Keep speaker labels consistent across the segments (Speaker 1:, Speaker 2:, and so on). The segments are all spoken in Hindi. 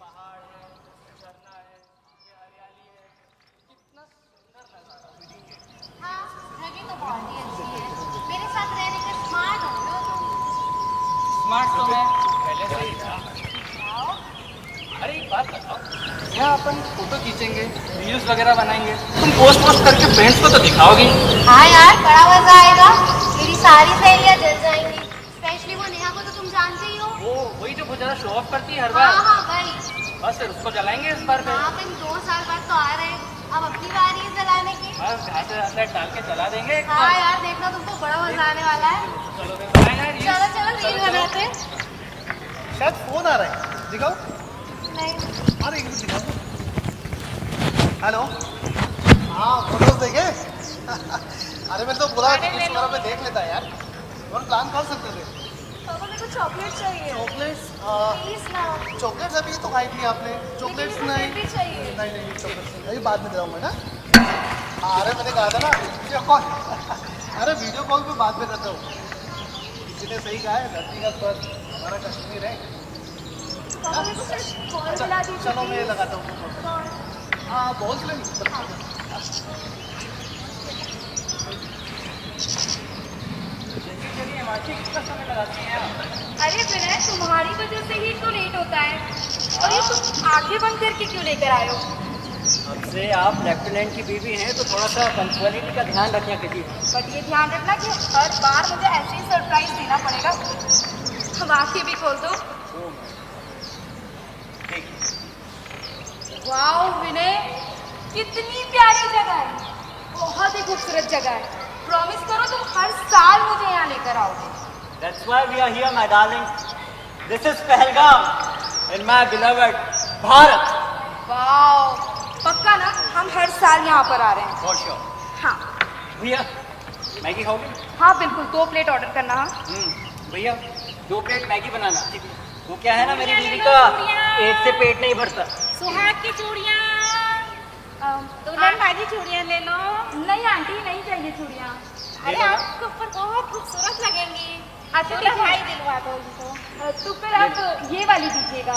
Speaker 1: पहाड़ है, झरना है, ये हरियाली है, कितना सुंदर नजारा।
Speaker 2: हाँ, जगह तो बहुत ही अच्छी है। मेरे साथ रहने के स्मार्ट हो लो तुम।
Speaker 1: स्मार्ट तो मैं पहले से ही था।
Speaker 2: आओ।
Speaker 1: अरे एक बात बताओ, यहाँ अपन फोटो खींचेंगे, रील्स वगैरह बनाएंगे, तुम पोस्ट करके फ्रेंड्स को तो दिखाओगी।
Speaker 2: हाँ यार, बड़ा मजा आएगा। मेरी सारी सहेलियां जल जाएंगी। स्पेशली वो नेहा को तो तुम जानते ही हो।
Speaker 1: वो वही जो बहुत ज्यादा शो ऑफ करती है हर
Speaker 2: हाँ
Speaker 1: बार।
Speaker 2: हाँ वही।
Speaker 1: बस फिर उसको जलाएंगे इस बार फिर।
Speaker 2: हाँ, तुम 2 साल बाद तो आ रहे हैं। अब अपनी बारी है जलाने की।
Speaker 1: बस घासे घासे डाल के जला देंगे एक
Speaker 2: हाँ
Speaker 1: बार।
Speaker 2: यार, देखना तुमको बड़ा मजा आने वाला है।
Speaker 1: चलो फिर बनाए यार रील्स।
Speaker 2: चलो चलो रील बनाते हैं।
Speaker 3: शायद फोन आ रहा है, दिखाओ।
Speaker 2: नहीं।
Speaker 3: अरे एक मिनट दिखाओ। हेलो। हाँ, फोटोज देखे? अरे मैं तो बुरा पे देख लेता यार। और प्लान कर सकते थे।
Speaker 2: पापा मेरे को चॉकलेट चाहिए।
Speaker 3: चॉकलेट्स
Speaker 2: प्लीज ना।
Speaker 3: चॉकलेट्स अभी तो खाई थी आपने। चॉकलेट्स
Speaker 2: लेकिन
Speaker 3: नहीं
Speaker 2: मुझे भी चाहिए।
Speaker 3: नहीं चॉकलेट्स अभी बाद में दिलाऊंगा ना। अरे मैंने कहा था ना वीडियो कॉल। अरे वीडियो कॉल पे बात में करता हूँ। किसी ने सही कहा है, धरती का स्वर्ग हमारा कश्मीर है।
Speaker 2: पापा मेरे को सिर्फ कॉल मिला दीजिए।
Speaker 3: चलो मैं लगाता हूँ। हाँ बोल ले।
Speaker 1: चलिए हिमाचल कितना समय लगाते हैं आप?
Speaker 2: अरे विनय, तुम्हारी वजह से ही तो लेट होता है। और ये तुम आंखें बंद करके क्यों लेकर आए हो?
Speaker 1: अब से आप लेफ्टिनेंट की बीवी हैं तो थोड़ा सा पंक्चुअलिटी का ध्यान रखना कीजिए।
Speaker 2: बट ये ध्यान रखना कि हर बार मुझे ऐसे ही सरप्राइज देना पड़ेगा। अब आंखें भी खोल दो। वाओ विनय, कितनी प्यारी जगह है। बहुत ही खूबसूरत जगह है। प्रॉमिस करो तुम हर साल मुझे यहाँ लेकर आओगे।
Speaker 1: That's why we are here, my darling. This is Pahalgam and my beloved Bharat.
Speaker 2: Wow, पक्का ना? हम हर साल यहाँ पर आ रहे हैं।
Speaker 1: For sure.
Speaker 2: हाँ
Speaker 1: भैया मैगी खाओगे?
Speaker 2: हाँ बिल्कुल, 2 प्लेट ऑर्डर करना। हाँ
Speaker 1: भैया 2 प्लेट मैगी बनाना। वो क्या है ना, मेरी बीवी का एक से पेट नहीं भरता।
Speaker 2: सुहाग की चूड़ियाँ। दुल्हन भाजी चूड़ियाँ ले लो। नहीं आंटी, नहीं चाहिए चूड़ियाँ।
Speaker 1: अरे
Speaker 2: आपके ऊपर बहुत खूबसूरत लगेंगी। अच्छा भाई दिलवा दो उनको। तो फिर आप ये वाली दीजिएगा।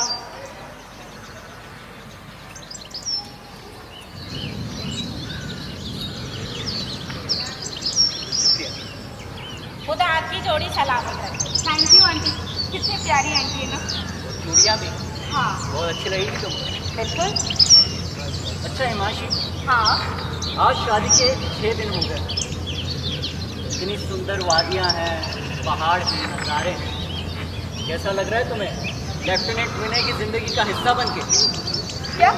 Speaker 2: खुदा आपकी जोड़ी सलामत है। Thank you aunty. कितनी प्यारी आंटी है ना।
Speaker 1: चूड़ियाँ भी
Speaker 2: हाँ
Speaker 1: बहुत अच्छी लगेगी तुमको।
Speaker 2: बिल्कुल।
Speaker 1: अच्छा हिमाशी,
Speaker 2: हाँ
Speaker 1: आज शादी के 6 दिन हो गए। इतनी सुंदर वादियाँ हैं, पहाड़ हैं, नज़ारे हैं। कैसा लग रहा है तुम्हें लेफ्टिनेंट विनय की जिंदगी का हिस्सा बन के?
Speaker 2: क्या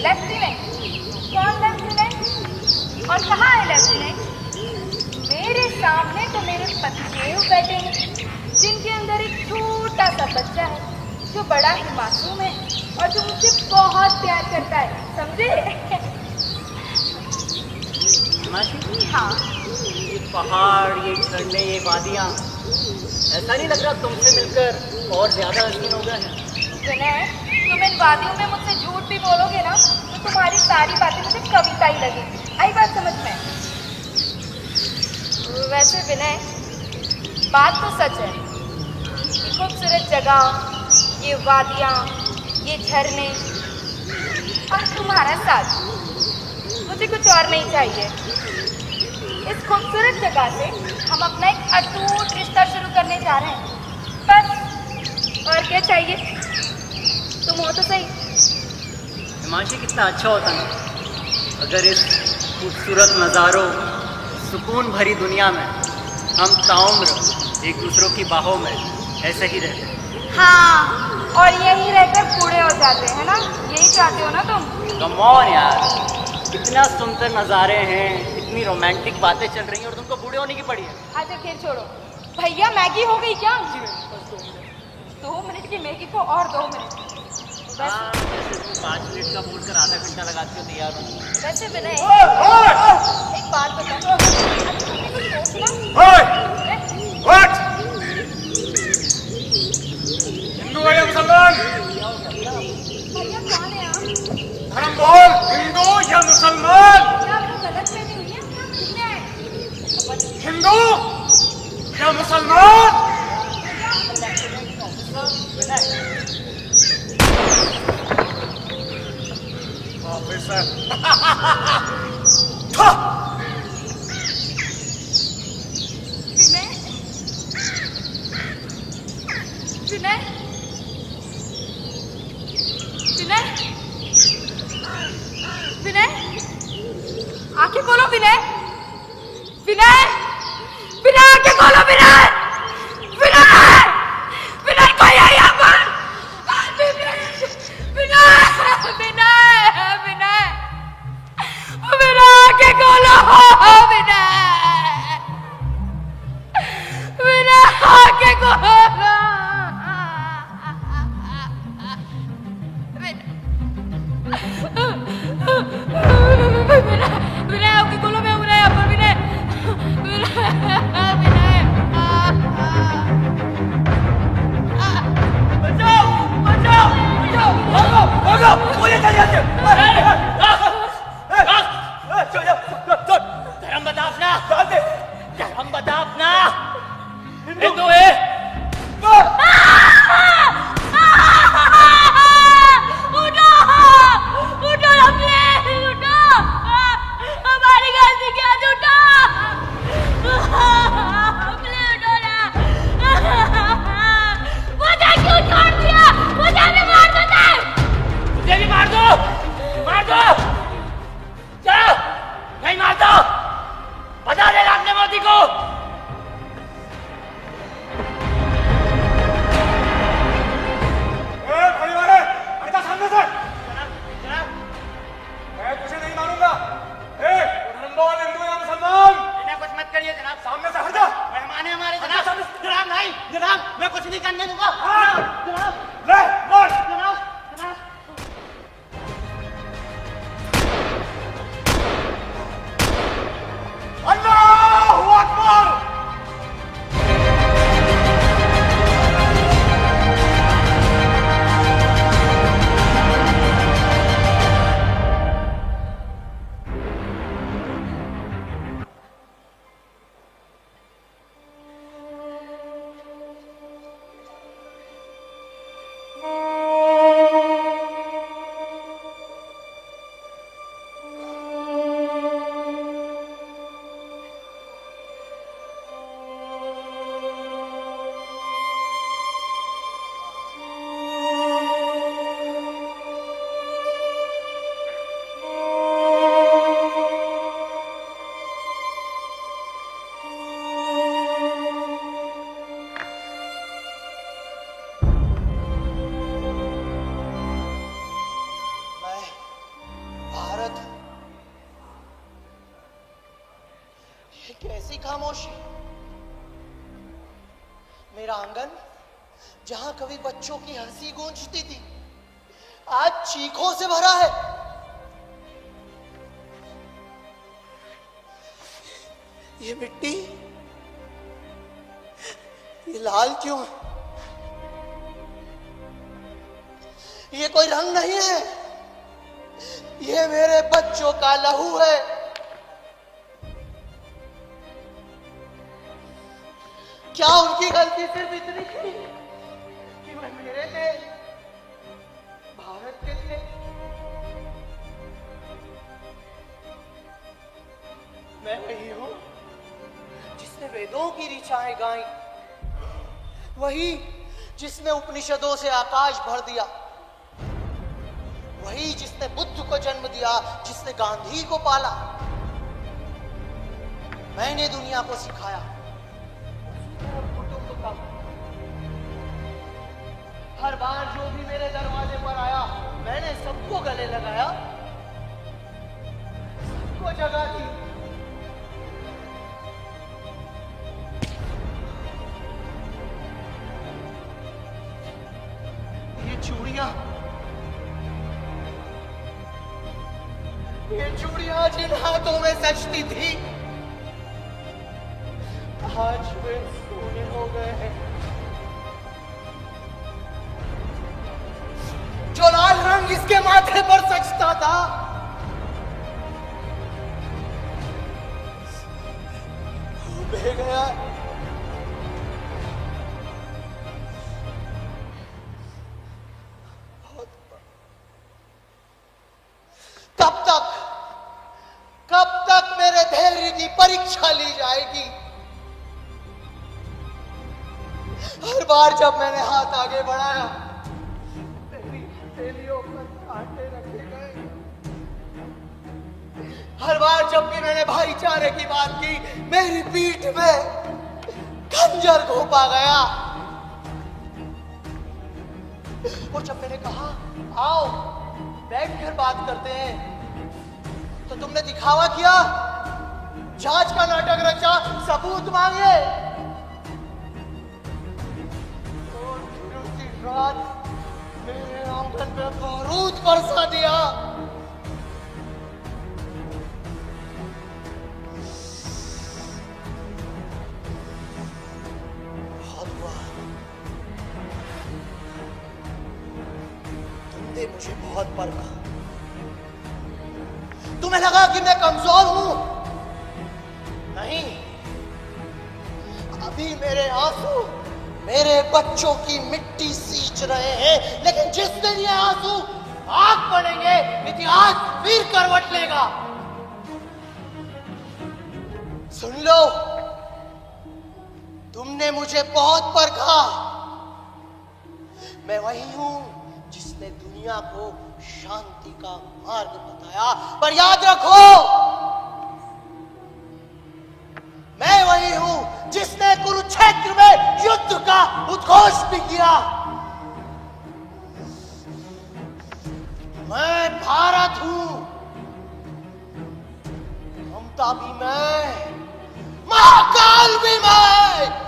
Speaker 2: लेफ्टिनेंट? कौन लेफ्टिनेंट? और कहाँ है लेफ्टिनेंट? मेरे सामने तो मेरे पतिदेव बैठे हैं, जिनके अंदर एक छोटा सा बच्चा है जो बड़ा ही मासूम है और जो मुझसे बहुत प्यार करता है, समझे?
Speaker 1: हिमाशी,
Speaker 2: हाँ
Speaker 1: ये पहाड़, ये झरने, ये वादियाँ, ऐसा नहीं लग रहा तुमसे मिलकर और ज़्यादा हसीन हो गए हैं?
Speaker 2: विनय, तुम इन वादियों में मुझसे झूठ भी बोलोगे ना तो तुम्हारी सारी बातें मुझे कविता ही लगेगी। आई बात समझ में? वैसे विनय, बात तो सच है। ये खूबसूरत जगह, ये वादियाँ, ये झरने और तुम्हारा साथ, मुझे कुछ और नहीं चाहिए। इस खूबसूरत जगह से हम अपना एक अटूट रिश्ता शुरू करने जा रहे हैं, बस। और क्या चाहिए? तुम हो तो सही।
Speaker 1: हिमांशी, कितना अच्छा होता ना अगर इस खूबसूरत नज़ारों, सुकून भरी दुनिया में हम ताउम्र एक दूसरों की बाहों में ऐसे ही रहते।
Speaker 2: हाँ, और यही रहकर बूढ़े हो जाते हैं ना, यही चाहते हो ना तुम?
Speaker 1: कम ऑन यार, कितना सुंदर नज़ारे हैं, इतनी रोमांटिक बातें चल रही हैं और तुमको बूढ़े होने की पड़ी है।
Speaker 2: अच्छा फिर छोड़ो। भैया मैगी हो गई क्या? 2 मिनट की मैगी को और 2 मिनट।
Speaker 1: हाँ, वैसे तुम 5 मिनट का बोलकर आधा घंटा लगाती हो तैयार हो।
Speaker 2: वैसे विनय, एक बात बताओ।
Speaker 4: हिंदू है या मुसलमान?
Speaker 2: भैया कौन है आप?
Speaker 4: धर्म बोल, हिंदू या मुसलमान?
Speaker 2: क्या आपको गलत फहमी हुई है? क्या कितने हैं?
Speaker 4: हिंदू या मुसलमान?
Speaker 1: विनय,
Speaker 2: विनय, विनय, विनय, आंखें खोलो विनय, विनय, विनय आंखें खोलो विनय, विनय, विनय कोई है यहाँ पर, विनय, विनय, विनय, विनय आंखें खोलो विनय, विनय आंखें खोलो, विनय आंखें खोलो, मैं हूं यहाँ पर विनय, विनय, विनय,
Speaker 4: बचाओ बचाओ बचाओ, भागो भागो, मुझे चल जाते। धर्म बता अपना, धर्म बता अपना, हिंदू है।
Speaker 2: उठो, उठो रमले, उठो, हमारी गलती क्या, उठो, रमले उठो ना, मुझे क्यों छोड़ दिया, मुझे भी मार दो,
Speaker 4: मुझे भी मार दो, मार दो, चलो नहीं मार दो, बता देना अपने मोदी को। सामने से, मैं तुझे नहीं मारूंगा। धर्मबोल हिंदू या मुसलमान,
Speaker 1: इन्हें कुछ मत करिए जनाब,
Speaker 4: सामने से हट जा।
Speaker 1: मेहमान है हमारे जनाब, जनाब नहीं, जनाब मैं कुछ नहीं करने दूंगा, जनाब,
Speaker 4: ले मार।
Speaker 1: जनाब, जनाब,
Speaker 4: अल्लाहू अकबर।
Speaker 3: कैसी खामोशी। मेरा आंगन जहां कभी बच्चों की हंसी गूंजती थी आज चीखों से भरा है। ये मिट्टी ये लाल क्यों है? ये कोई रंग नहीं है, ये मेरे बच्चों का लहू है। क्या उनकी गलती सिर्फ इतनी थी कि वह मेरे थे, भारत के थे? मैं वही हूं जिसने वेदों की ऋचाएं गाई, वही जिसने उपनिषदों से आकाश भर दिया, वही जिसने बुद्ध को जन्म दिया, जिसने गांधी को पाला। मैंने दुनिया को सिखाया हर बार जो भी मेरे दरवाजे पर आया मैंने सबको गले लगाया, सबको जगह दी। ये चूड़ियां जिन हाथों में सजती थी आज वे सोने हो गए हैं। जो लाल रंग इसके माथे पर सजता था वो बह गया। कब तक मेरे धैर्य की परीक्षा ली जाएगी? हर बार जब मैंने हाथ आगे बढ़ाया मेरी हथेलियों पर कांटे रखे गए। हर बार जब भी मैंने भाईचारे की बात की मेरी पीठ में खंजर घोंपा गया। और जब मैंने कहा आओ बैठकर बात करते हैं तो तुमने दिखावा किया, जांच का नाटक रचा, सबूत मांगे। और फिर उसी रात मेरे आंगन पे बारूद बरसा दिया। बहुत हुआ, तुमने मुझे बहुत परखा। तुम्हें लगा कि मैं कमजोर हूं? नहीं, अभी मेरे आंसू मेरे बच्चों की मिट्टी सींच रहे हैं, लेकिन जिस दिन ये आंसू आग बनेंगे इतिहास फिर करवट लेगा। सुन लो, तुमने मुझे बहुत परखा। मैं वही हूं जिसने दुनिया को शांति का मार्ग बताया, पर याद रखो मैं वही हूं जिसने कुरुक्षेत्र में युद्ध का उद्घोष भी किया। मैं भारत हूं, ममता भी मैं, महाकाल भी मैं।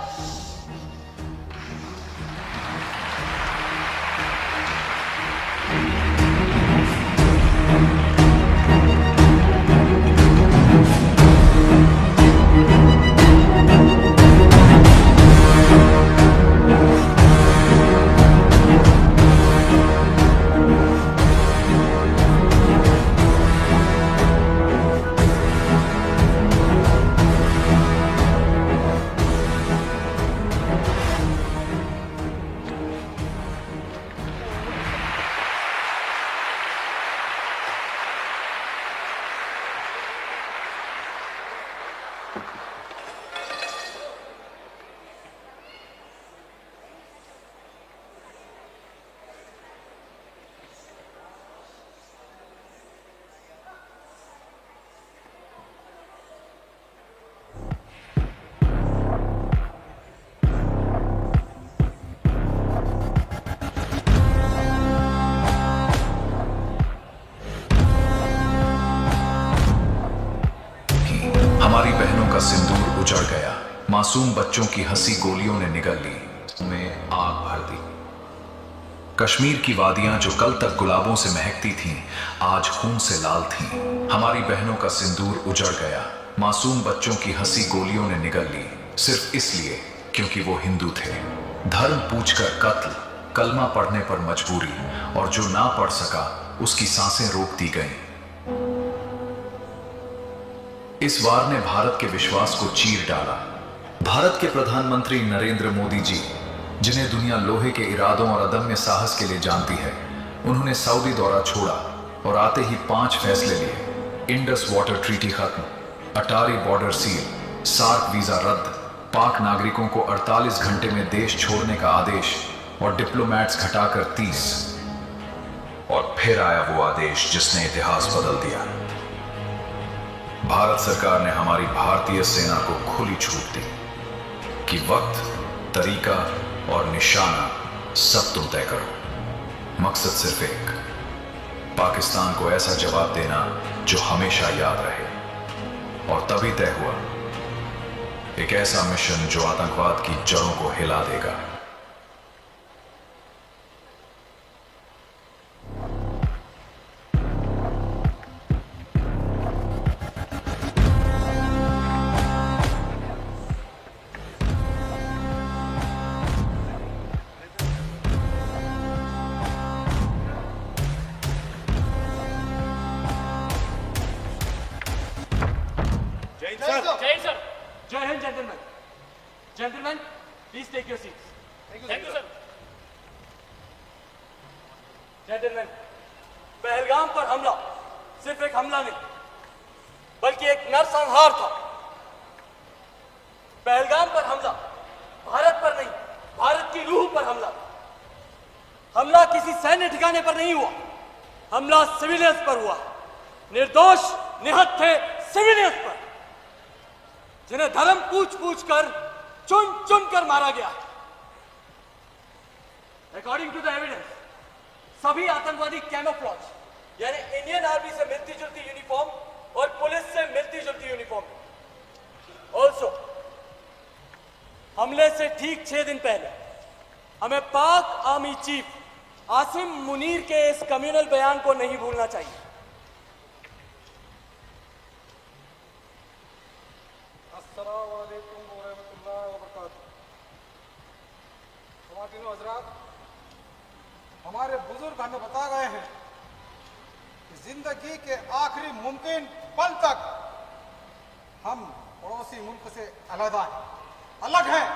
Speaker 5: हमारी बहनों का सिंदूर उजड़ गया, मासूम बच्चों की हंसी गोलियों ने निगल ली, में आग भर दी। कश्मीर की वादियां जो कल तक गुलाबों से महकती थीं, आज खून से लाल थीं। हमारी बहनों का सिंदूर उजड़ गया, मासूम बच्चों की हंसी गोलियों ने निगल ली, सिर्फ इसलिए क्योंकि वो हिंदू थे। धर्म पूछकर कत्ल, कलमा पढ़ने पर मजबूरी, और जो ना पढ़ सका उसकी सांसें रोक दी गईं। इस वार ने भारत के विश्वास को चीर डाला। भारत के प्रधानमंत्री नरेंद्र मोदी जी, जिन्हें दुनिया लोहे के इरादों और अदम्य साहस के लिए जानती है, उन्होंने सऊदी दौरा छोड़ा और आते ही 5 फैसले लिए। इंडस वाटर ट्रीटी खत्म, अटारी बॉर्डर सील, सार्क वीजा रद्द, पाक नागरिकों को 48 घंटे में देश छोड़ने का आदेश और डिप्लोमैट्स घटाकर 30। और फिर आया वो आदेश जिसने इतिहास बदल दिया। भारत सरकार ने हमारी भारतीय सेना को खुली छूट दी कि वक्त, तरीका और निशाना सब तुम तय करो। मकसद सिर्फ एक, पाकिस्तान को ऐसा जवाब देना जो हमेशा याद रहे। और तभी तय हुआ एक ऐसा मिशन जो आतंकवाद की जड़ों को हिला देगा।
Speaker 4: जय हिंद gentleman. Gentleman, please take your seats. Thank you sir. Gentleman, Pahalgam पर हमला सिर्फ एक हमला नहीं, बल्कि एक नरसंहार था। पहलगाम पर हमला भारत पर नहीं, भारत की
Speaker 6: हमला। हमला किसी सैन्य ठिकाने पर नहीं हुआ, हमला सिविलियंस पर हुआ। निर्दोष निहत्थे सिविलियंस पर, जिन्हें धर्म पूछ पूछ कर, चुन चुन कर मारा गया। अकॉर्डिंग टू द एविडेंस, सभी आतंकवादी कैमोफ्लॉज यानी इंडियन आर्मी से मिलती जुलती यूनिफॉर्म और पुलिस से मिलती जुलती यूनिफॉर्म। ऑल्सो हमले से ठीक 6 दिन पहले हमें पाक आर्मी चीफ आसिम मुनीर के इस कम्युनल बयान को नहीं भूलना चाहिए।
Speaker 3: अस्सलाम वालेकुम व रहमतुल्लाहि व बरकातहू। ख़वातीन व हज़रात, हमारे बुजुर्ग हमें बता गए हैं कि जिंदगी के आखिरी मुमकिन पल तक हम पड़ोसी मुल्क से अलग हैं।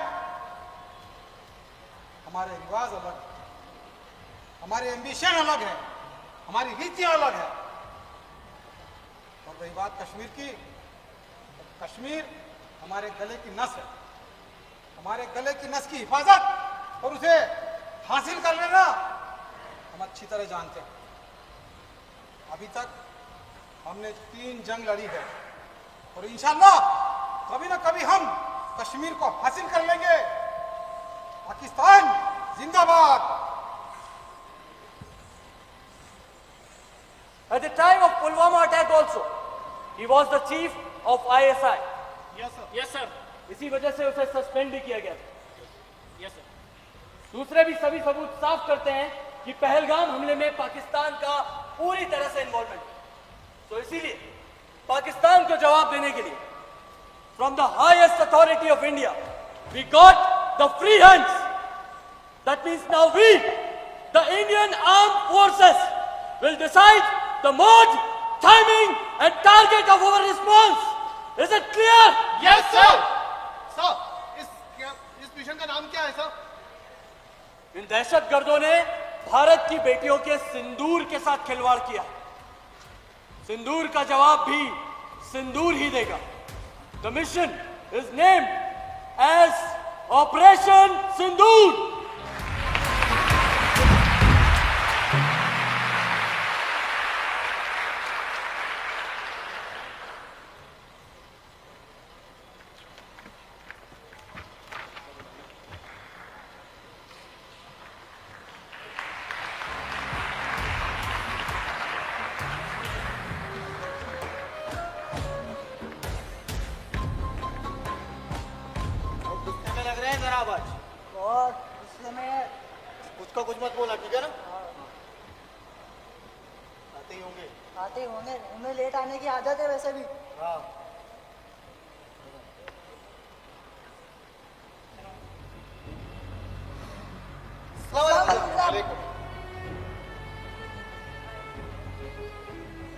Speaker 3: हमारे रिवाज अलग हैं, हमारे एम्बिशन अलग है, हमारी रीतियां अलग है। और रही बात कश्मीर की, तो कश्मीर हमारे गले की नस है। हमारे गले की नस की हिफाजत और उसे हासिल कर लेना हम अच्छी तरह जानते हैं। अभी तक हमने 3 जंग लड़ी है और इंशाअल्लाह कभी ना कभी हम कश्मीर को हासिल कर लेंगे। पाकिस्तान जिंदाबाद।
Speaker 6: At the time of Pulwama attack also, he was the chief of ISI.
Speaker 3: Yes sir.
Speaker 4: Yes sir.
Speaker 6: इसी वजह से उसे सस्पेंड भी किया गया था।
Speaker 4: Yes sir.
Speaker 6: दूसरे भी सभी सबूत साफ करते हैं कि पहलगाम हमले में पाकिस्तान का पूरी तरह से इन्वॉल्वमेंट है। तो इसीलिए पाकिस्तान को जवाब देने के लिए from the highest authority of India we got the free hands. That means now we the Indian armed forces will decide the mode, timing and target of our response. Is it clear?
Speaker 4: Yes sir.
Speaker 3: Sir, इस मिशन का नाम क्या है सर?
Speaker 6: इन दहशतगर्दों ने भारत की बेटियों के सिंदूर के साथ खिलवाड़ किया। सिंदूर का जवाब भी सिंदूर ही देगा। The mission is named as operation Sindoor.
Speaker 3: लग रहे हैं जरा आवाज और इसमें कुछ का कुछ मत बोला, ठीक है ना? आते ही होंगे उन्हें लेट आने की आदत है वैसे भी। हाँ।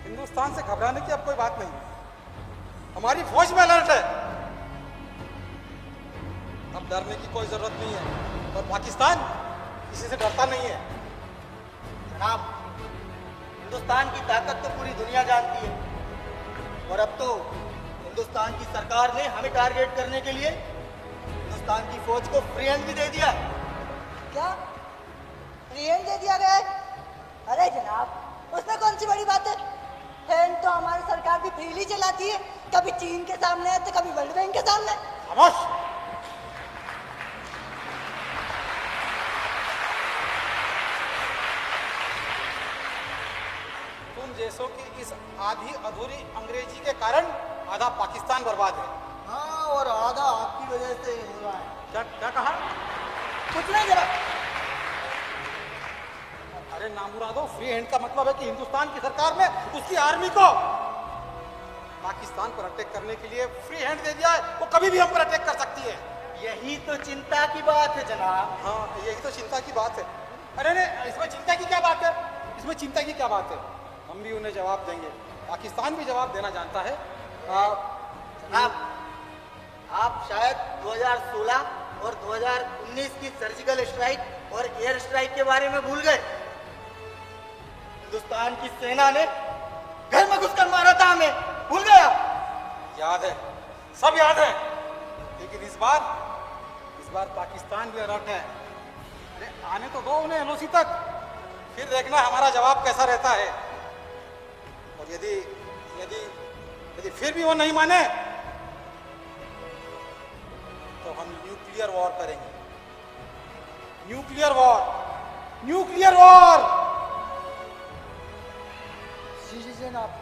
Speaker 3: हिंदुस्तान से घबराने की अब कोई बात नहीं। हमारी फौज में अलर्ट है, अब डरने की कोई जरूरत नहीं है। और पाकिस्तान किसी से डरता नहीं है।
Speaker 7: जनाब, हिंदुस्तान की ताकत तो पूरी दुनिया जानती है और अब तो हिंदुस्तान की सरकार ने हमें टारगेट करने के लिए हिंदुस्तान की फौज को फ्री हैंड भी दे दिया।
Speaker 8: क्या फ्री हैंड दे दिया गया है? अरे जनाब, उसमें कौन सी बड़ी बात है? हैंड तो हमारी सरकार भी फ्रीली चलाती है, कभी चीन के सामने तो कभी वर्ल्ड बैंक के सामने।
Speaker 3: खामोश। तुम जैसों की इस आधी अधूरी अंग्रेजी के कारण आधा पाकिस्तान बर्बाद है।
Speaker 7: हाँ, और आधा आपकी वजह से हो रहा है।
Speaker 3: क्या क्या कहा?
Speaker 8: कुछ नहीं जरा।
Speaker 3: अरे नामुरादो, फ्री हैंड का मतलब है कि हिंदुस्तान की सरकार ने उसकी आर्मी को पाकिस्तान पर अटैक करने के लिए फ्री हैंड दे दिया है। वो कभी भी हम पर अटैक कर सकती है।
Speaker 7: यही तो चिंता की बात है जनाब।
Speaker 3: हाँ, यही तो चिंता की बात है। अरे नहीं, इसमें चिंता की क्या बात है? इसमें चिंता की क्या बात है? हम भी उन्हें जवाब देंगे, पाकिस्तान भी जवाब देना जानता है।
Speaker 7: जनाब, आप शायद 2016 और 2019 की सर्जिकल स्ट्राइक और एयर स्ट्राइक के बारे में भूल गए। हिंदुस्तान की सेना ने घर में घुसकर मारा था हमें, भूल गया?
Speaker 3: याद है, सब याद है। लेकिन इस बार पाकिस्तान भी अलर्ट है। अरे आने तो दो उन्हें एलओसी तक, फिर देखना हमारा जवाब कैसा रहता है। और यदि यदि यदि फिर भी वो नहीं माने तो हम न्यूक्लियर वॉर करेंगे। Nuclear war, nuclear war.
Speaker 8: जी जी जनाब।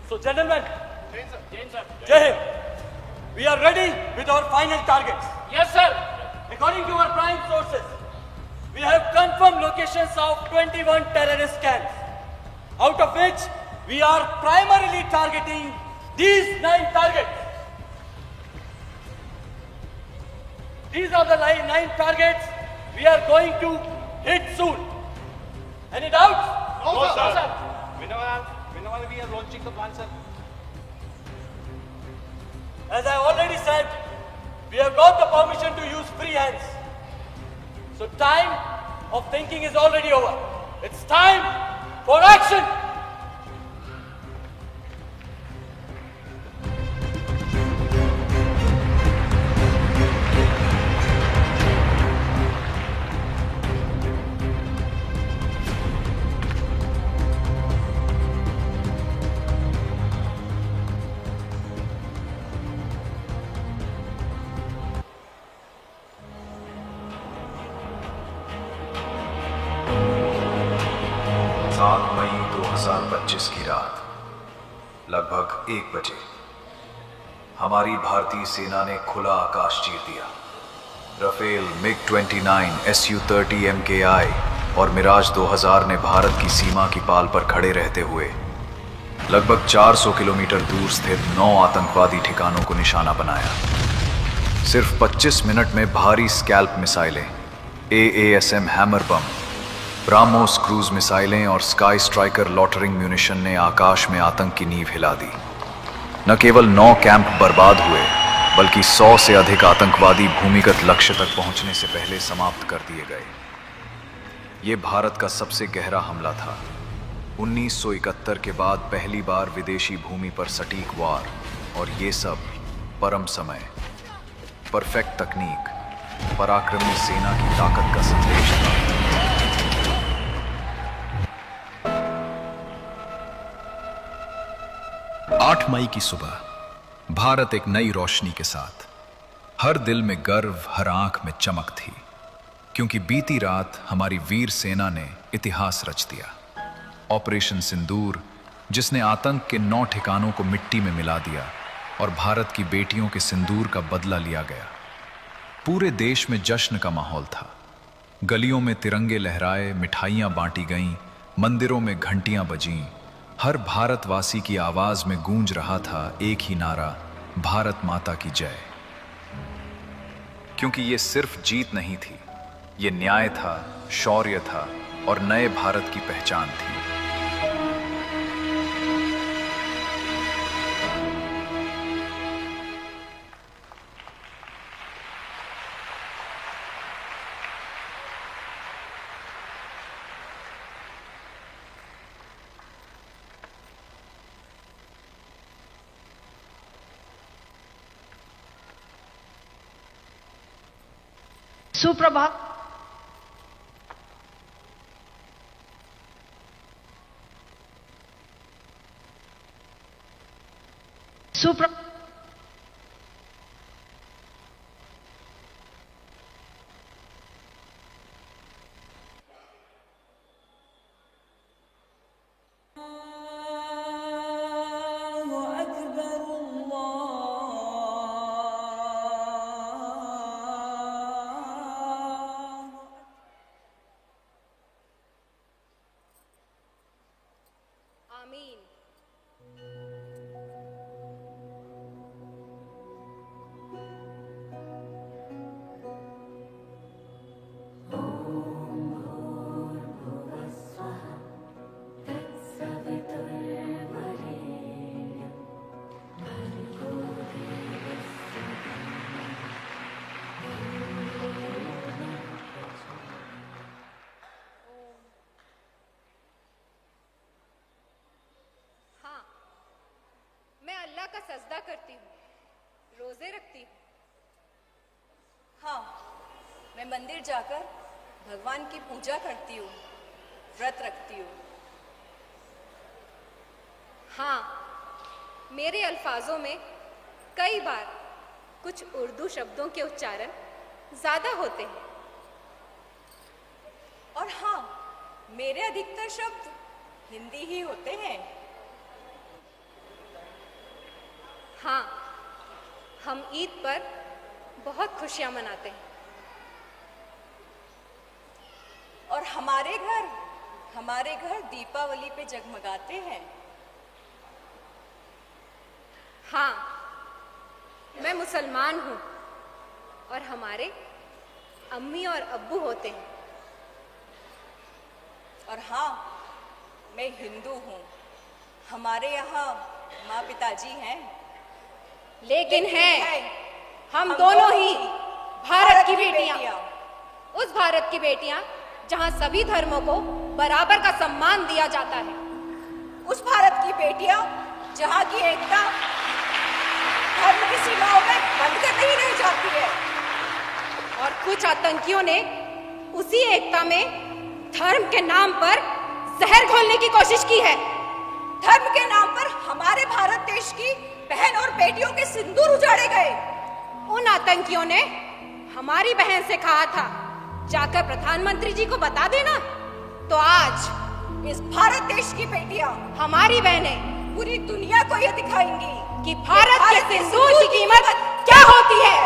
Speaker 6: So, gentlemen, Jai Hind, we are ready with our final targets.
Speaker 4: Yes, sir.
Speaker 6: According to our prime sources, we have confirmed locations of 21 terrorist camps, out of which we are primarily targeting these 9 targets. These are the 9 targets we are going to hit soon. Any doubts?
Speaker 3: No,
Speaker 4: sir.
Speaker 3: Whenever we are launching the plan, sir.
Speaker 6: As I already said, we have got the permission to use free hands. So time of thinking is already over. It's time for action!
Speaker 5: मई 2025 की रात लगभग 1 बजे हमारी भारतीय सेना ने खुला आकाश चीर दिया। राफेल, MiG-29, Su-30 MKI और मिराज 2000 ने भारत की सीमा की पाल पर खड़े रहते हुए लगभग 400 किलोमीटर दूर स्थित 9 आतंकवादी ठिकानों को निशाना बनाया। सिर्फ 25 मिनट में भारी स्कैल्प मिसाइलें, AASM हैमर बम, ब्राह्मोस क्रूज मिसाइलें और स्काई स्ट्राइकर लॉटरिंग म्यूनिशन ने आकाश में आतंक की नींव हिला दी। न केवल 9 कैंप बर्बाद हुए, बल्कि 100 से अधिक आतंकवादी भूमिगत लक्ष्य तक पहुंचने से पहले समाप्त कर दिए गए। ये भारत का सबसे गहरा हमला था। 1971 के बाद पहली बार विदेशी भूमि पर सटीक वार, और ये सब परम समय, परफेक्ट तकनीक, पराक्रमी सेना की ताकत का संदेश था।
Speaker 9: 8 मई की सुबह भारत एक नई रोशनी के साथ, हर दिल में गर्व, हर आंख में चमक थी, क्योंकि बीती रात हमारी वीर सेना ने इतिहास रच दिया। ऑपरेशन सिंदूर, जिसने आतंक के 9 ठिकानों को मिट्टी में मिला दिया और भारत की बेटियों के सिंदूर का बदला लिया गया। पूरे देश में जश्न का माहौल था। गलियों में तिरंगे लहराए, मिठाइयां बांटी गईं, मंदिरों में घंटियां बजीं। हर भारतवासी की आवाज में गूंज रहा था एक ही नारा, भारत माता की जय। क्योंकि ये सिर्फ जीत नहीं थी, ये न्याय था, शौर्य था और नए भारत की पहचान थी।
Speaker 10: सुप्रभात।
Speaker 2: खुदा का सजदा करती हूँ, रोजे रखती हूँ।
Speaker 11: हाँ, मैं मंदिर जाकर भगवान की पूजा करती हूँ, व्रत रखती हूँ।
Speaker 2: हाँ, मेरे अल्फाजों में कई बार कुछ उर्दू शब्दों के उच्चारण ज्यादा होते हैं।
Speaker 11: और हाँ, मेरे अधिकतर शब्द हिंदी ही होते हैं।
Speaker 2: हाँ, हम ईद पर बहुत खुशियां मनाते हैं।
Speaker 11: और हमारे घर दीपावली पे जगमगाते हैं।
Speaker 2: हाँ, मैं मुसलमान हूँ और हमारे अम्मी और अब्बू होते हैं।
Speaker 11: और हाँ, मैं हिंदू हूँ, हमारे यहाँ माँ पिताजी हैं।
Speaker 2: लेकिन हैं हम दोनों ही भारत की बेटियां, उस भारत की बेटियां जहां सभी धर्मों को बराबर का सम्मान दिया जाता है,
Speaker 11: उस भारत की बेटियां जहां की एकता धर्म की सीमाओं में बंद कर नहीं रह जाती है।
Speaker 2: और कुछ आतंकियों ने उसी एकता में धर्म के नाम पर जहर घोलने की कोशिश की है।
Speaker 11: धर्म के नाम पर हमारे भारत देश की बहन और बेटियों के सिंदूर उजाड़े गए।
Speaker 2: उन आतंकियों ने हमारी बहन से कहा था, जाकर प्रधानमंत्री जी को बता देना। तो आज
Speaker 11: इस भारत देश की बेटियां,
Speaker 2: हमारी बहनें
Speaker 11: पूरी दुनिया को यह दिखाएंगी
Speaker 2: कि भारत के सिंदूर की कीमत क्या होती है।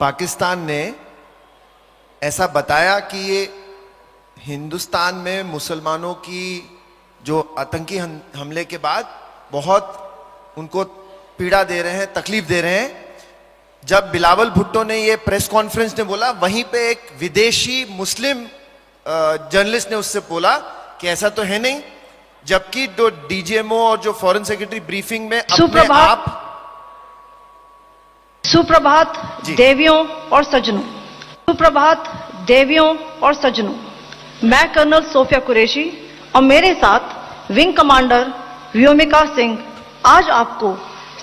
Speaker 12: पाकिस्तान ने ऐसा बताया कि ये हिंदुस्तान में मुसलमानों की जो आतंकी हमले के बाद बहुत उनको पीड़ा दे रहे हैं, तकलीफ दे रहे हैं। जब बिलावल भुट्टो ने ये प्रेस कॉन्फ्रेंस में बोला, वहीं पे एक विदेशी मुस्लिम जर्नलिस्ट ने उससे बोला कि ऐसा तो है नहीं, जबकि जो डीजीएमओ और जो फॉरेन सेक्रेटरी ब्रीफिंग में अपने आप
Speaker 10: सुप्रभात देवियों और सज्जनों, सुप्रभात देवियों और सज्जनों। मैं कर्नल सोफिया कुरैशी और मेरे साथ विंग कमांडर व्योमिका सिंह आज आपको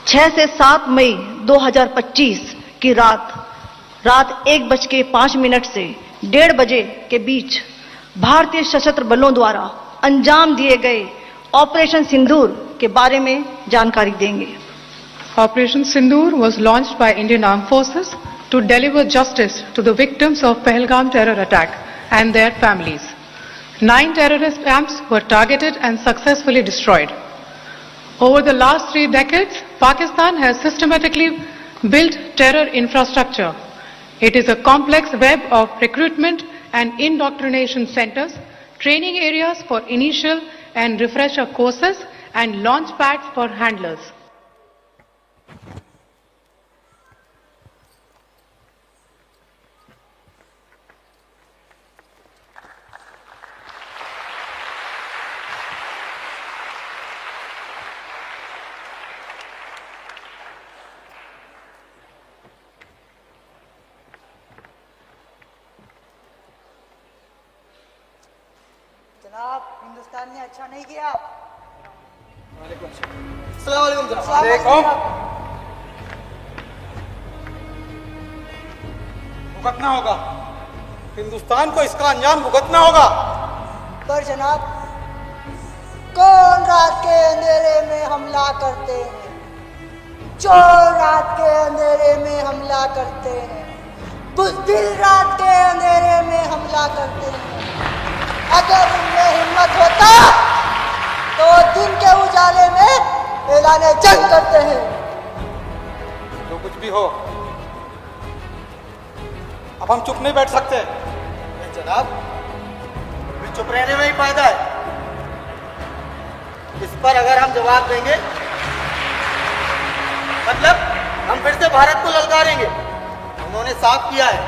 Speaker 10: 6 से 7 मई 2025 की रात 1:05 से 1:30 बजे के बीच भारतीय सशस्त्र बलों द्वारा अंजाम दिए गए ऑपरेशन सिंदूर के बारे में जानकारी देंगे।
Speaker 13: Operation Sindoor was launched by Indian Armed Forces to deliver justice to the victims of Pahalgam terror attack and their families. 9 terrorist camps were targeted and successfully destroyed. Over the last 3 decades, Pakistan has systematically built terror infrastructure. It is a complex web of recruitment and indoctrination centers, training areas for initial and refresher courses, and launch pads for handlers.
Speaker 8: जनाब, हिंदुस्तान ने अच्छा नहीं किया।
Speaker 7: अस्सलाम वालेकुम जनाब।
Speaker 3: भुगतना होगा, हिंदुस्तान को इसका अंजाम भुगतना होगा।
Speaker 8: पर जनाब, कौन रात के अंधेरे में हम जो रात के अंधेरे में हमला करते हैं, बुज़दिल रात के अंधेरे में हमला करते हैं। अगर उनमें हिम्मत होता तो दिन के उजाले में ऐलाने जंग करते हैं।
Speaker 3: जो कुछ भी हो, अब हम चुप नहीं बैठ सकते।
Speaker 7: जनाब, भी चुप रहने में ही फायदा है। इस पर अगर हम जवाब देंगे मतलब हम फिर से भारत को ललकारेंगे। उन्होंने साफ किया है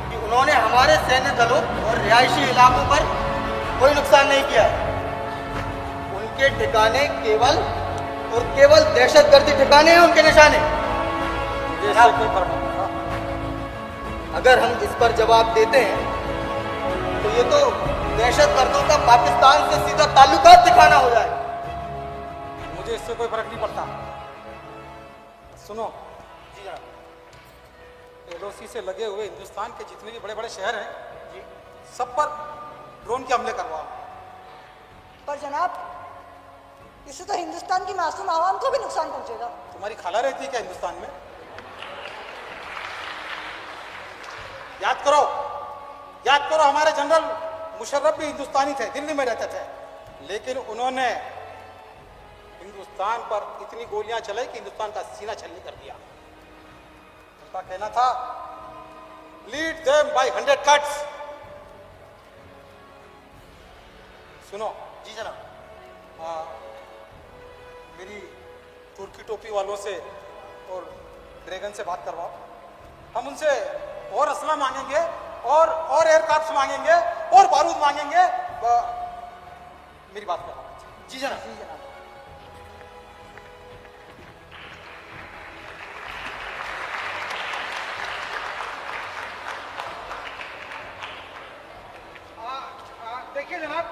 Speaker 7: कि उन्होंने हमारे सैन्य दलों और रिहायशी इलाकों पर कोई नुकसान नहीं किया है। उनके ठिकाने केवल और केवल दहशतगर्दी ठिकाने हैं, उनके निशाने। अगर हम इस पर जवाब देते हैं तो ये तो दहशतगर्दों का पाकिस्तान से सीधा ताल्लुकात दिखाना हो जाए।
Speaker 3: मुझे इससे कोई फर्क नहीं पड़ता। सुनो
Speaker 7: जी जनाब,
Speaker 3: एलओसी से लगे हुए हिंदुस्तान के जितने भी बड़े बड़े शहर हैं जी, सब पर ड्रोन के हमले करवाओ।
Speaker 8: पर जनाब, इससे तो हिंदुस्तान की मासूम आवाम को भी नुकसान पहुंचेगा।
Speaker 3: तुम्हारी खाला रहती है क्या हिंदुस्तान में? याद करो हमारे जनरल मुशर्रफ भी हिंदुस्तानी थे, दिल्ली में रहते थे, लेकिन उन्होंने हिंदुस्तान पर इतनी गोलियां चलाई कि हिंदुस्तान का सीना छलनी कर दिया। उनका कहना था लीड देम बाय 100 कट्स। सुनो
Speaker 7: जी जनाब,
Speaker 3: मेरी तुर्की टोपी वालों से और ड्रैगन से बात करवाओ। हम उनसे और असला मांगेंगे और एयरक्राफ्ट मांगेंगे और बारूद मांगेंगे। मेरी बात करो।
Speaker 7: जी जनाब।
Speaker 3: देखिए जनाब,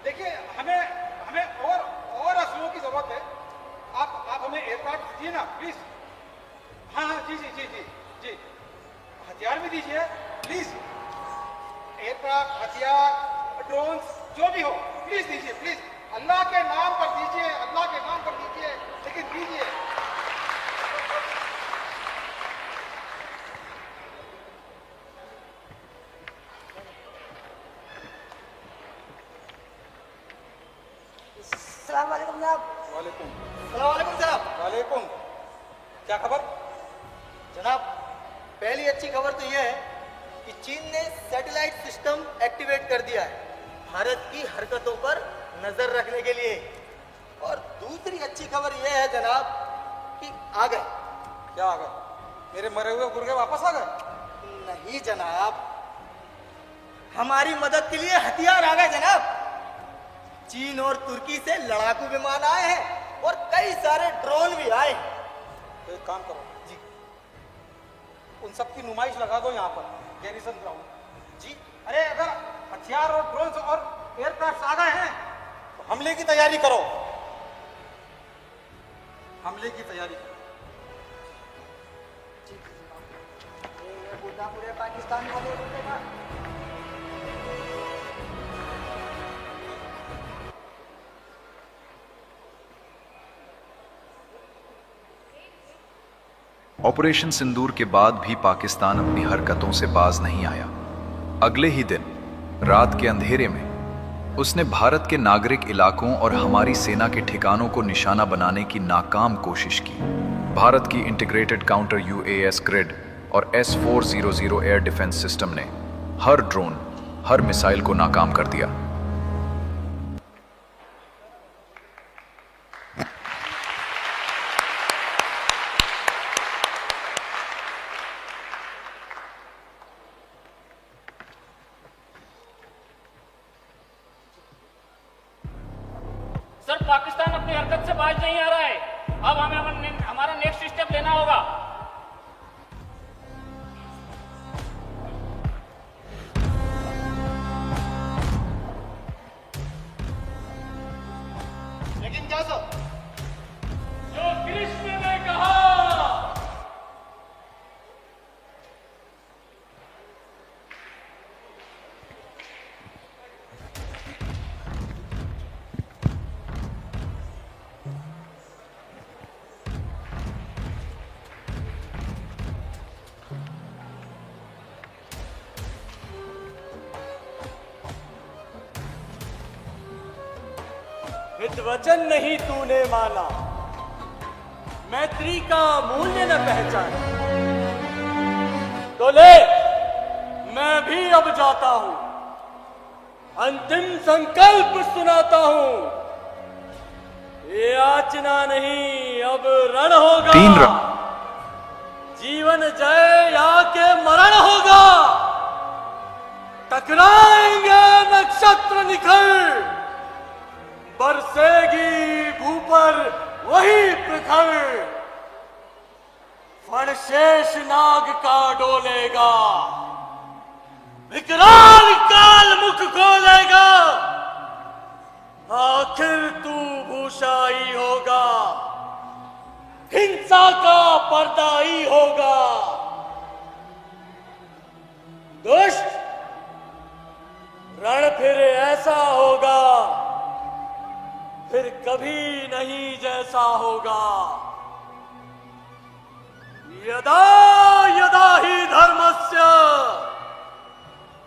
Speaker 3: देखिए हमें और असलों की जरूरत है। आप हमें एयरक्राफ्ट दीजिए ना प्लीज। हाँ जी, हथियार भी दीजिए प्लीज। एयरक्राफ्ट, हथियार, ड्रोन्स, जो भी हो प्लीज दीजिए, प्लीज। अल्लाह के नाम पर दीजिए, अल्लाह के नाम पर दीजिए, लेकिन दीजिए।
Speaker 8: अस्सलाम वालेकुम जनाब।
Speaker 7: वालेकुम जनाब।
Speaker 3: वालेकुम। क्या खबर?
Speaker 7: जनाब, पहली अच्छी खबर तो यह है कि चीन ने सैटेलाइट सिस्टम एक्टिवेट कर दिया है भारत की हरकतों पर नजर रखने के लिए। और दूसरी अच्छी खबर यह है जनाब कि आ गए।
Speaker 3: क्या आ गए? मेरे मरे हुए गुर्गे वापस आ गए?
Speaker 7: नहीं जनाब, हमारी मदद के लिए हथियार आ गए जनाब। चीन और तुर्की से लड़ाकू विमान आए हैं और कई सारे ड्रोन भी आए।
Speaker 3: तो एक काम करो जी, उन सब की नुमाइश लगा दो यहाँ पर गैरिसन ग्राउंड जी। अरे अगर हथियार और ड्रोन और एयरक्राफ्ट आ गए हैं तो हमले की तैयारी करो, हमले की तैयारी करो।
Speaker 8: ये बुढ़ा पूरे पाकिस्तान को ले लूटेगा।
Speaker 9: ऑपरेशन सिंदूर के बाद भी पाकिस्तान अपनी हरकतों से बाज नहीं आया। अगले ही दिन रात के अंधेरे में उसने भारत के नागरिक इलाकों और हमारी सेना के ठिकानों को निशाना बनाने की नाकाम कोशिश की। भारत की इंटीग्रेटेड काउंटर UAS ग्रिड और S-400 एयर डिफेंस सिस्टम ने हर ड्रोन, हर मिसाइल को नाकाम कर दिया।
Speaker 4: सर, पाकिस्तान अपनी हरकत से बाज नहीं आ रहा है। अब हमें हमारा नेक्स्ट स्टेप लेना होगा।
Speaker 7: लेकिन क्या सर?
Speaker 4: जो कृष्ण ने कहा।
Speaker 6: वचन नहीं तूने माना, मैत्री का मूल्य न पहचाना, तो ले मैं भी अब जाता हूं, अंतिम संकल्प सुनाता हूं। ये याचना नहीं अब रण होगा, जीवन जय या के मरण होगा। टकराएंगे नक्षत्र निखर, बरसेगी भू पर वही प्रखर, फण शेष नाग का डोलेगा, विकराल काल मुख खोलेगा। आखिर तू भूषाई होगा, हिंसा का पर्दाई होगा। दुष्ट रण फिर ऐसा होगा, फिर कभी नहीं जैसा होगा। यदा यदा ही धर्मस्य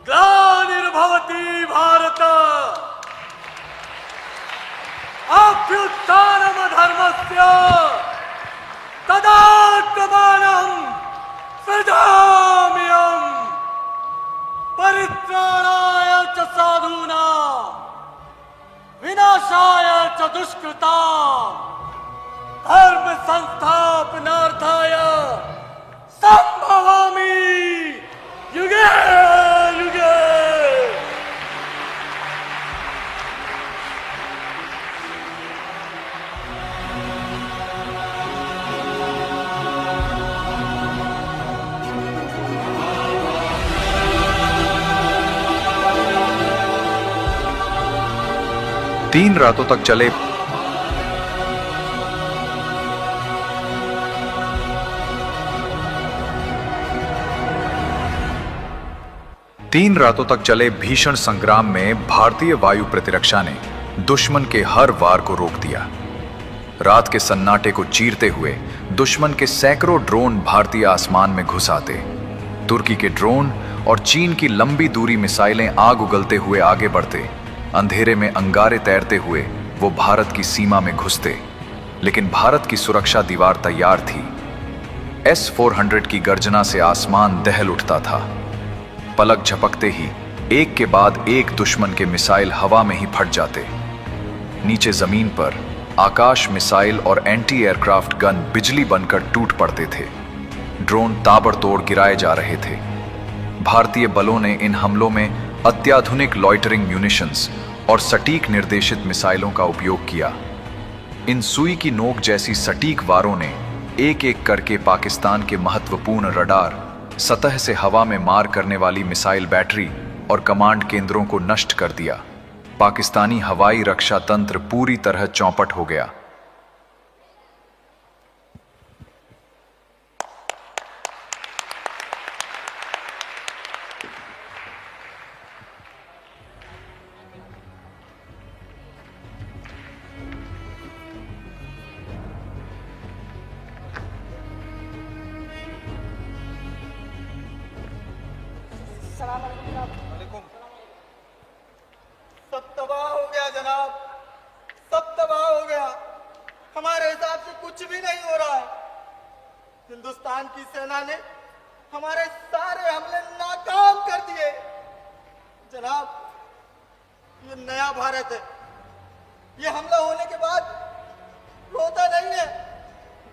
Speaker 6: ग्लानिर्भवति भारत, अभ्युत्थानम धर्मस्य तदात्मानं सृजाम्यहम्। परित्राणाय च साधूनां विनाशाय च दुष्कृतां, धर्म संस्थापनार्थाय संभवामि युगे युगे।
Speaker 9: 3 रातों तक चले 3 रातों तक चले भीषण संग्राम में भारतीय वायु प्रतिरक्षा ने दुश्मन के हर वार को रोक दिया। रात के सन्नाटे को चीरते हुए दुश्मन के सैकड़ों ड्रोन भारतीय आसमान में घुस आते। तुर्की के ड्रोन और चीन की लंबी दूरी मिसाइलें आग उगलते हुए आगे बढ़ते। अंधेरे में अंगारे तैरते हुए वो भारत की सीमा में घुसते, लेकिन भारत की सुरक्षा दीवार तैयार थी। S-400 की गर्जना से आसमान दहल उठता था। पलक झपकते ही एक के बाद एक दुश्मन के मिसाइल हवा में ही फट जाते। नीचे जमीन पर आकाश मिसाइल और एंटी एयरक्राफ्ट गन बिजली बनकर टूट पड़ते थे। ड्रोन ताबड़तोड़ गिराए जा रहे थे। भारतीय बलों ने इन हमलों में अत्याधुनिक लॉइटरिंग म्यूनिशंस और सटीक निर्देशित मिसाइलों का उपयोग किया। इन सुई की नोक जैसी सटीक वारों ने एक एक करके पाकिस्तान के महत्वपूर्ण रडार, सतह से हवा में मार करने वाली मिसाइल बैटरी और कमांड केंद्रों को नष्ट कर दिया। पाकिस्तानी हवाई रक्षा तंत्र पूरी तरह चौपट हो गया।
Speaker 7: सब तबाह हो गया जनाब, सब तबाह हो गया। हमारे हिसाब से कुछ भी नहीं हो रहा है। हिंदुस्तान की सेना ने हमारे सारे हमले नाकाम कर दिए। जनाब, ये नया भारत है। ये हमला होने के बाद रोता नहीं है,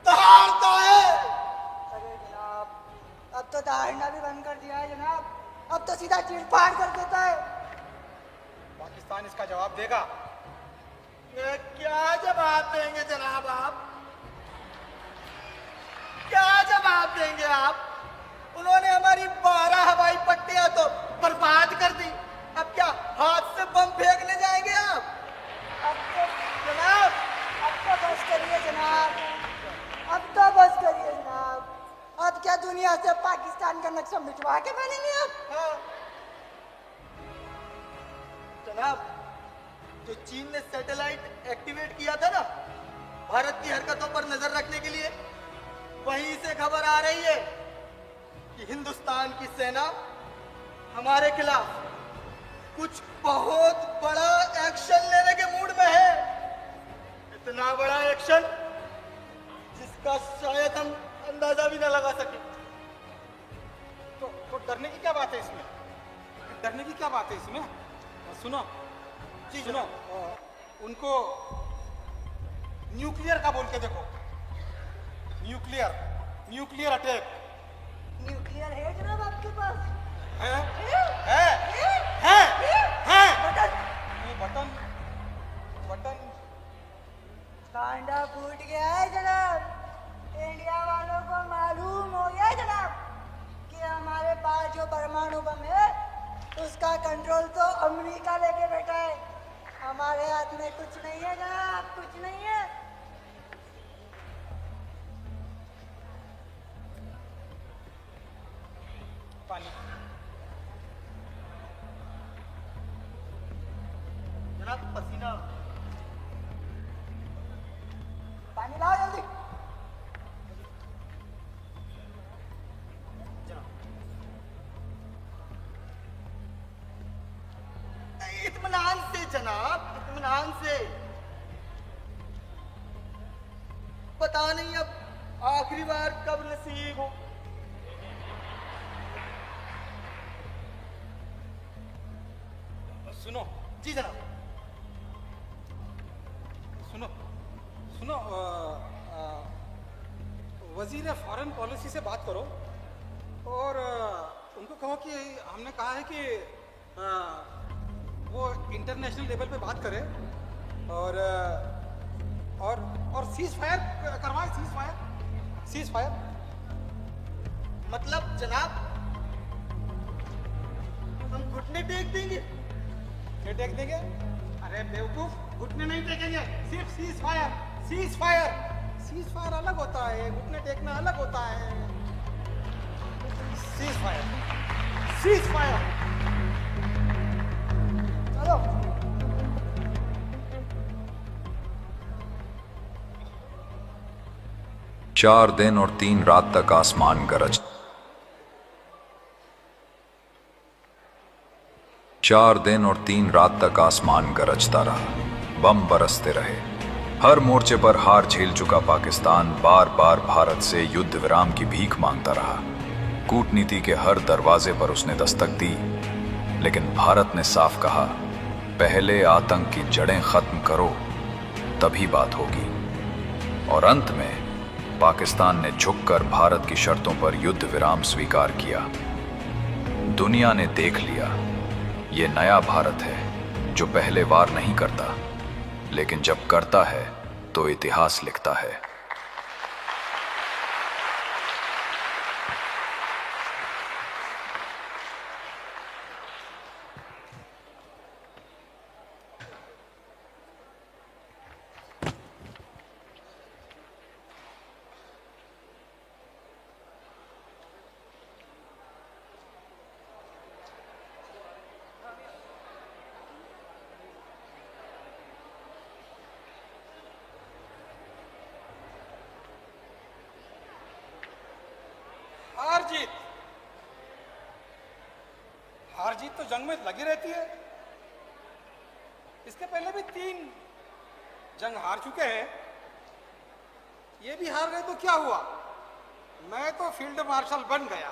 Speaker 7: दहाड़ता है।
Speaker 8: अरे जनाब, अब तो दहाड़ना भी बंद कर दिया है जनाब। अब तो सीधा चीरफाड़ कर देता है।
Speaker 3: पाकिस्तान इसका जवाब देगा।
Speaker 7: क्या जवाब देंगे जनाब आप? क्या जवाब देंगे आप? उन्होंने हमारी 12 हवाई पट्टियां तो बर्बाद कर दी। अब क्या हाथ से बम फेंकने जाएंगे आप?
Speaker 8: अब तो जनाब, अब तो बस करिए जनाब, अब तो बस करिए जनाब। अब क्या दुनिया से पाकिस्तान का नक्शा मिटवा के बनेंगे आप?
Speaker 7: हाँ। जनाब, जो चीन ने सैटेलाइट एक्टिवेट किया था ना भारत की हरकतों पर नजर रखने के लिए, वहीं से खबर आ रही है कि हिंदुस्तान की सेना हमारे खिलाफ कुछ बहुत बड़ा एक्शन लेने के मूड में है। इतना बड़ा एक्शन जिसका शायद हम अंदाजा भी ना लगा सके।
Speaker 3: तो डरने की क्या बात है इसमें? डरने की क्या बात है इसमें? सुनो
Speaker 7: जी
Speaker 3: सुनो, उनको न्यूक्लियर का बोल के देखो। न्यूक्लियर अटैक
Speaker 8: न्यूक्लियर है जनाब आपके पास?
Speaker 3: है बटन
Speaker 8: कांडा फूट गया है जनाब। इंडिया वालों को मालूम हो गया है जनाब कि हमारे पास जो परमाणु बम है उसका कंट्रोल तो अमेरिका लेके बैठा है। हमारे हाथ में कुछ नहीं है जनाब, कुछ नहीं है।
Speaker 3: पानी
Speaker 7: जनाब पसीना।
Speaker 8: पानी लाओ जल्दी।
Speaker 7: इत्मीनान से जनाब, इत्मीनान से। पता नहीं अब आखिरी बार कब नसीब हो।
Speaker 3: सुनो
Speaker 7: जी जनाब।
Speaker 3: सुनो वजीर फॉरेन पॉलिसी से बात करो और उनको कहो कि हमने कहा है कि वो इंटरनेशनल लेवल पे बात करे और सीज फायर करवाए। सीज फायर
Speaker 7: मतलब जनाब हम घुटने टेक देंगे?
Speaker 3: क्या टेक देंगे? अरे बेवकूफ, घुटने नहीं टेकेंगे, सिर्फ सीज फायर अलग होता है, घुटने टेकना अलग होता है। सीज फायर चलो।
Speaker 9: चार दिन और 3 रात तक आसमान गरज 4 दिन और 3 रात तक आसमान गरजता रहा, बम बरसते रहे। हर मोर्चे पर हार झेल चुका पाकिस्तान बार बार भारत से युद्ध विराम की भीख मांगता रहा। कूटनीति के हर दरवाजे पर उसने दस्तक दी, लेकिन भारत ने साफ कहा, पहले आतंक की जड़ें खत्म करो, तभी बात होगी। और अंत में पाकिस्तान ने झुककर भारत की शर्तों पर युद्ध विराम स्वीकार किया। दुनिया ने देख लिया, ये नया भारत है जो पहले वार नहीं करता, लेकिन जब करता है तो इतिहास लिखता है।
Speaker 3: हार जीत तो जंग में लगी रहती है। इसके पहले भी 3 जंग हार चुके हैं, ये भी हार गए तो क्या हुआ? मैं तो फील्ड मार्शल बन गया।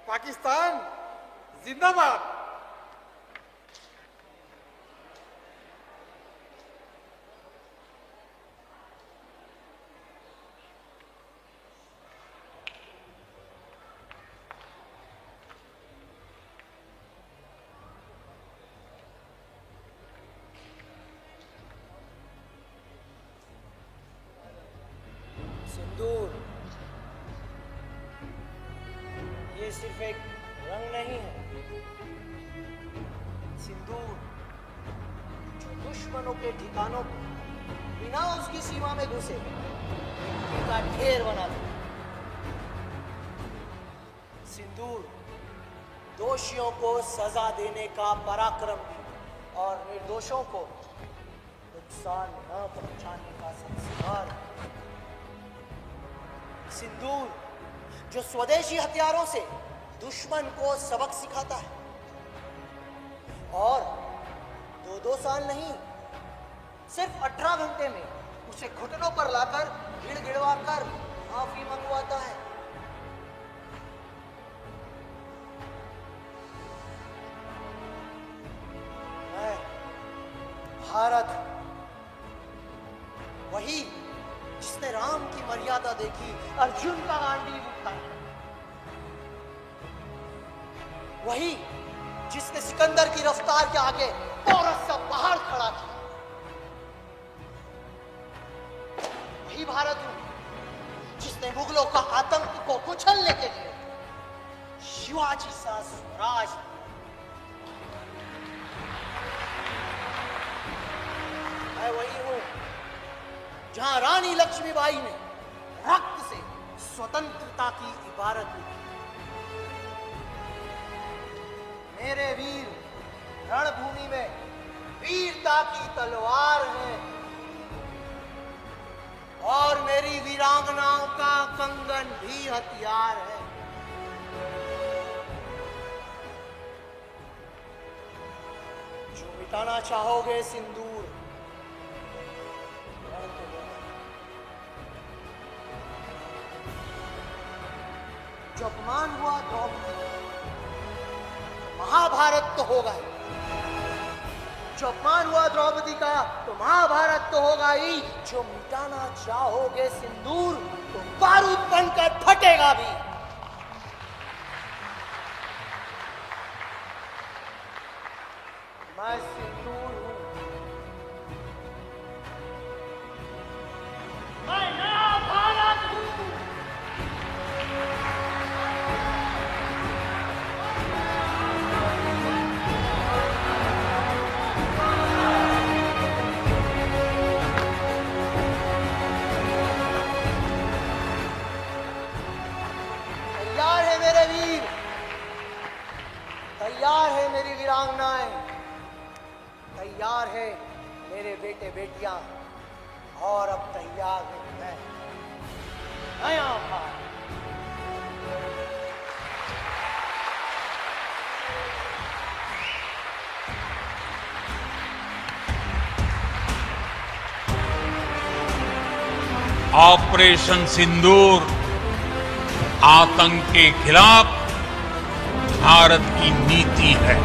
Speaker 3: पाकिस्तान जिंदाबाद।
Speaker 7: सिंदूर ये सिर्फ एक रंग नहीं है। सिंदूर जो दुश्मनों के ठिकानों को बिना उसकी सीमा में घुसे मिट्टी का ढेर बना दे। सिंदूर दोषियों को सजा देने का पराक्रम और निर्दोषों को नुकसान न पहुंचाने का संस्कार। सिंदूर जो स्वदेशी हथियारों से दुश्मन को सबक सिखाता है और 2-2 साल नहीं सिर्फ 18 घंटे में उसे घुटनों पर लाकर गिड़गिड़वा कर माफी मंगवाता है। मैं भारत, वही जिसने राम की मर्यादा देखी, अर्जुन का गांडीव उठाया, वही जिसने सिकंदर की रफ्तार के आगे औरत सा पहाड़ खड़ा किया, वही भारत हूं जिसने मुगलों का आतंक को कुचलने के लिए शिवाजी सा स्वराज, मैं वही हूं जहां रानी लक्ष्मीबाई ने रक्त से स्वतंत्रता की इबारत दी। मेरे वीर रणभूमि में वीरता की तलवार है और मेरी वीरांगनाओं का कंगन भी हथियार है। जो मिटाना चाहोगे सिंदूर, जो अपमान हुआ द्रौपदी, महाभारत तो होगा ही। जो अपमान हुआ द्रौपदी का तो महाभारत तो होगा ही। जो मिटाना चाहोगे सिंदूर तो बारूद बनकर फटेगा भी। मैं सिंदूर हूं, मैं नया भारत हूं। तैयार है मेरी वीरांगनाएं, तैयार है मेरे बेटे बेटियां, और अब तैयार है मैं, नया भारत।
Speaker 14: ऑपरेशन सिंदूर आतंक के खिलाफ भारत की नीति है।